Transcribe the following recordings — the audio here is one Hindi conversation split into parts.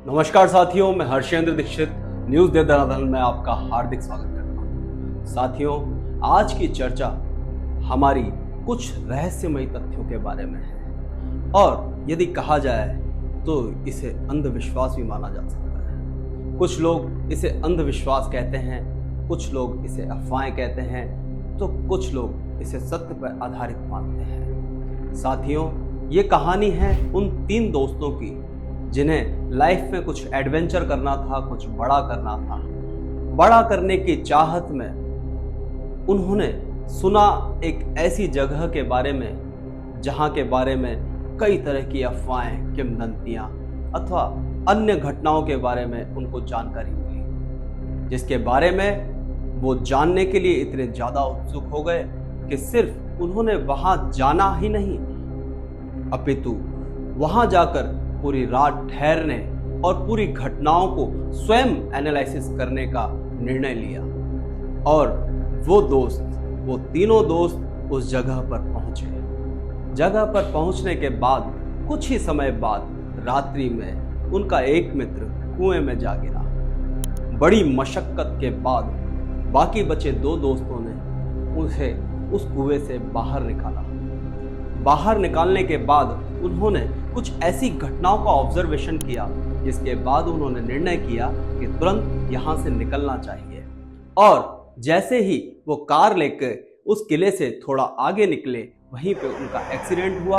नमस्कार साथियों, मैं हर्षेंद्र दीक्षित न्यूज दे दनादन में आपका हार्दिक स्वागत करता हूँ। साथियों, आज की चर्चा हमारी कुछ रहस्यमयी तथ्यों के बारे में है और यदि कहा जाए तो इसे अंधविश्वास भी माना जा सकता है। कुछ लोग इसे अंधविश्वास कहते हैं, कुछ लोग इसे अफवाहें कहते हैं, तो कुछ लोग इसे सत्य पर आधारित मानते हैं। साथियों, ये कहानी है उन 3 दोस्तों की जिन्हें लाइफ में कुछ एडवेंचर करना था, कुछ बड़ा करना था। बड़ा करने की चाहत में उन्होंने सुना एक ऐसी जगह के बारे में जहां के बारे में कई तरह की अफवाहें, किंवदंतियां अथवा अन्य घटनाओं के बारे में उनको जानकारी मिली, जिसके बारे में वो जानने के लिए इतने ज्यादा उत्सुक हो गए कि सिर्फ उन्होंने वहां जाना ही नहीं, अपितु वहां जाकर पूरी रात ठहरने और पूरी घटनाओं को स्वयं एनालिसिस करने का निर्णय लिया। और वो तीनों दोस्त उस जगह पर पहुंचे। जगह पर पहुंचने के बाद कुछ ही समय बाद रात्रि में उनका एक मित्र कुएं में जा गिरा। बड़ी मशक्कत के बाद बाकी बचे 2 दोस्तों ने उसे उस कुएं से बाहर निकाला। बाहर निकालने के बाद उन्होंने कुछ ऐसी घटनाओं का ऑब्जर्वेशन किया जिसके बाद उन्होंने निर्णय किया कि तुरंत यहाँ से निकलना चाहिए। और जैसे ही वो कार लेकर उस किले से थोड़ा आगे निकले, वहीं पे उनका एक्सीडेंट हुआ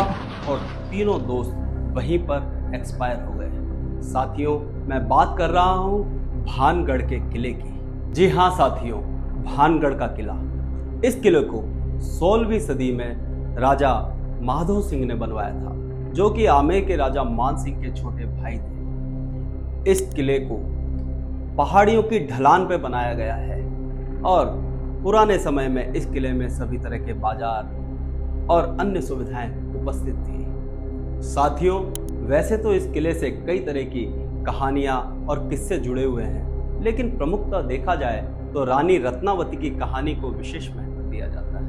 और तीनों दोस्त वहीं पर एक्सपायर हो गए। साथियों, मैं बात कर रहा हूँ भानगढ़ के किले की। जी हाँ साथियों, भानगढ़ का किला। इस किले को 16वीं सदी में राजा माधो सिंह ने बनवाया था, जो कि आमेर के राजा मान सिंह के छोटे भाई थे। इस किले को पहाड़ियों की ढलान पर बनाया गया है और पुराने समय में इस किले में सभी तरह के बाजार और अन्य सुविधाएं उपस्थित थी। साथियों, वैसे तो इस किले से कई तरह की कहानियां और किस्से जुड़े हुए हैं, लेकिन प्रमुखता देखा जाए तो रानी रत्नावती की कहानी को विशेष महत्व दिया जाता है।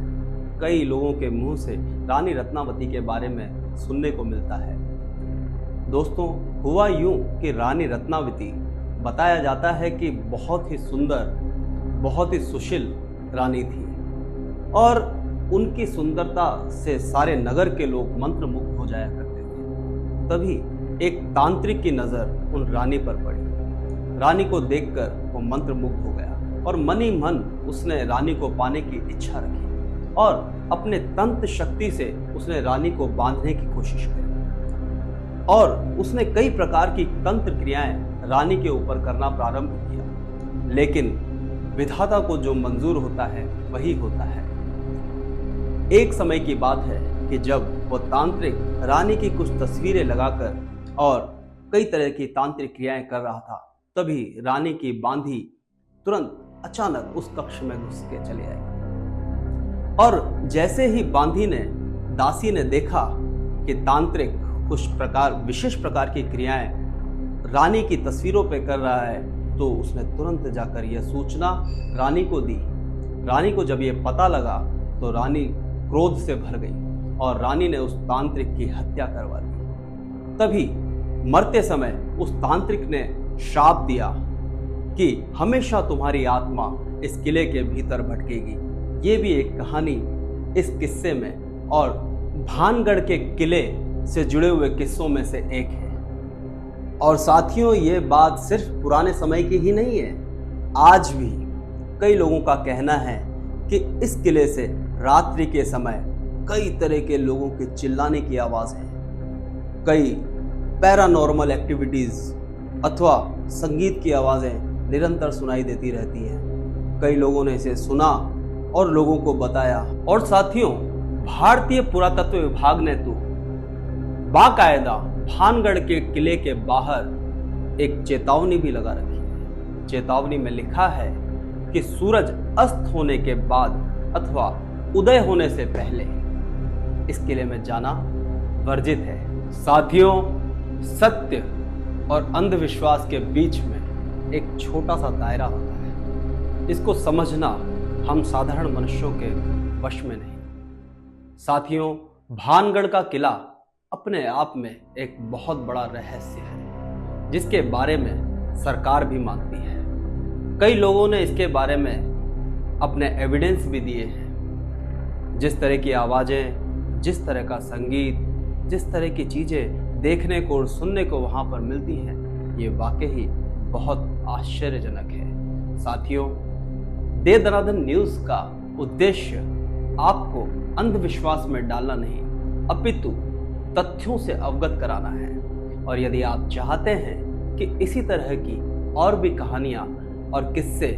कई लोगों के मुंह से रानी रत्नावती के बारे में सुनने को मिलता है। दोस्तों, हुआ यूं कि रानी रत्नावती बताया जाता है कि बहुत ही सुंदर, बहुत ही सुशील रानी थी और उनकी सुंदरता से सारे नगर के लोग मंत्रमुग्ध हो जाया करते थे। तभी एक तांत्रिक की नजर उन रानी पर पड़ी। रानी को देखकर वो मंत्रमुग्ध हो गया और मन ही मन उसने रानी को पाने की इच्छा रखी और अपने तंत्र शक्ति से उसने रानी को बांधने की कोशिश करी और उसने कई प्रकार की तंत्र क्रियाएं रानी के ऊपर करना प्रारंभ किया, लेकिन विधाता को जो मंजूर होता है वही होता है। एक समय की बात है कि जब वो तांत्रिक रानी की कुछ तस्वीरें लगाकर और कई तरह की तांत्रिक क्रियाएं कर रहा था, तभी रानी की बांधी तुरंत अचानक उस कक्ष में घुस के चले आई। और जैसे ही बांधी ने, दासी ने देखा कि तांत्रिक कुछ विशेष प्रकार की क्रियाएं रानी की तस्वीरों पे कर रहा है, तो उसने तुरंत जाकर यह सूचना रानी को दी। रानी को जब यह पता लगा तो रानी क्रोध से भर गई और रानी ने उस तांत्रिक की हत्या करवा दी। तभी मरते समय उस तांत्रिक ने श्राप दिया कि हमेशा तुम्हारी आत्मा इस किले के भीतर भटकेगी। ये भी एक कहानी इस किस्से में और भानगढ़ के किले से जुड़े हुए किस्सों में से एक है। और साथियों, ये बात सिर्फ पुराने समय की ही नहीं है, आज भी कई लोगों का कहना है कि इस किले से रात्रि के समय कई तरह के लोगों के चिल्लाने की आवाज़ है, कई पैरानॉर्मल एक्टिविटीज़ अथवा संगीत की आवाज़ें निरंतर सुनाई देती रहती हैं। कई लोगों ने इसे सुना और लोगों को बताया। और साथियों, भारतीय पुरातत्व विभाग ने तो बाकायदा भानगढ़ के किले के बाहर एक चेतावनी भी लगा रखी है। चेतावनी में लिखा है कि सूरज अस्त होने के बाद अथवा उदय होने से पहले इस किले में जाना वर्जित है। साथियों, सत्य और अंधविश्वास के बीच में एक छोटा सा दायरा होता है, इसको समझना हम साधारण मनुष्यों के वश में नहीं। साथियों, भानगढ़ का किला अपने आप में एक बहुत बड़ा रहस्य है। जिसके बारे में सरकार भी मानती है। कई लोगों ने इसके बारे में अपने एविडेंस भी दिए हैं। जिस तरह की आवाज़ें, जिस तरह का संगीत, जिस तरह की चीज़ें देखने को और सुनने को वहाँ पर मिलती हैं, ये वाकई बहुत आश्चर्यजनक है। साथियों, दे दनादन न्यूज़ का उद्देश्य आपको अंधविश्वास में डालना नहीं, अपितु तथ्यों से अवगत कराना है। और यदि आप चाहते हैं कि इसी तरह की और भी कहानियाँ और किस्से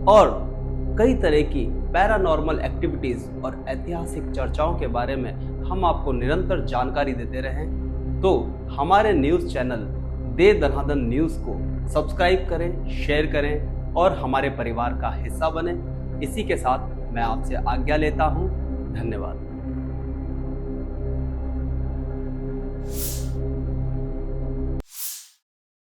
और कई तरह की पैरानॉर्मल एक्टिविटीज़ और ऐतिहासिक चर्चाओं के बारे में हम आपको निरंतर जानकारी देते रहें, तो हमारे न्यूज़ चैनल दे दनादन न्यूज़ को सब्सक्राइब करें, शेयर करें और हमारे परिवार का हिस्सा बने। इसी के साथ मैं आपसे आज्ञा लेता हूँ। धन्यवाद।